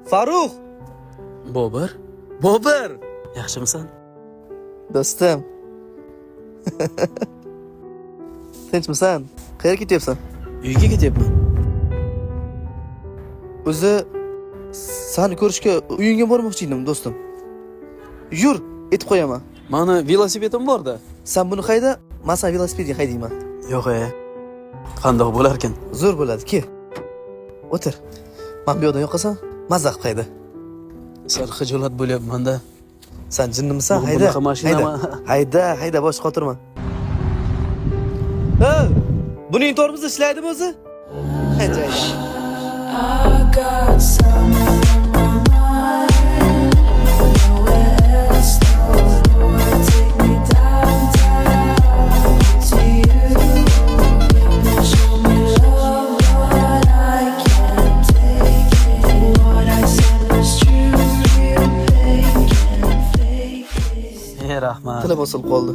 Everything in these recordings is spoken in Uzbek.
Farruh! Bobur? Bobur! Yaxshimisan? Do'stim. Tinchmisan? Qayerga ketyapsan? Uyga ketyapman. O'zi seni ko'rishga uyingga bormoqchi edim, do'stim. Yur, etib qo'yaman. Mani velosipedim bor-da. Sen buni hayda, men sen velosipedga haydayman. Yo'q, qandoq bo'lar ekan? Zo'r bo'ladi, ke. O'tir. Men bu yoqdan yoqasan, mazza qilib hayda. Sal xijolat bo'lyapman-da. Sen jinnimisan? Bu Hayda. bunaqa mashinami? Hayda, bosh qotirma. Buning tormozi ishlaydimi o'zi? Ajoyib. I got someone on my mind. Nowhere else, no. Lord, take me downtown to you. Then show me love, but I can't take it. What I said was true, real pain can't fake it. Rahmat. Tilim osilib qoldi.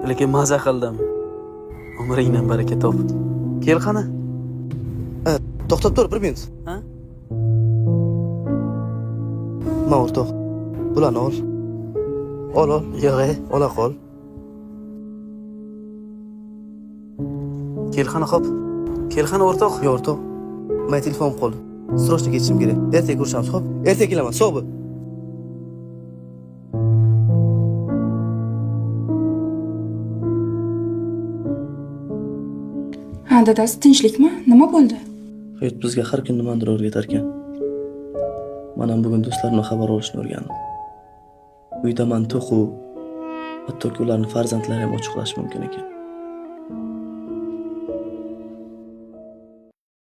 Lekin maza qildim. Umringdan baraka top. Kel qani? To'xtab tur, bir minut. Ha? Ma o'rtoq. Bularni ol. Ol. Yo'q, Ola qol. kel qani xo'p. Kel qani o'rtoq. Yo o'rtoq. Men telefonim qoldi. Srochni ketishim kerak. Ertaga ko'rishamiz, xo'p? Ertaga kelaman, sog' bo'l. Ha, dadasi tinchlikmi? Nima bo'ldi? Hayot bizga har kun nimadir o'rgatar ekan. Men ham bugun do'stlarimdan xabar olishni o'rgandim. Uyda men to'q, hattoki ularning farzandlari ham ochiqlash mumkin ekan.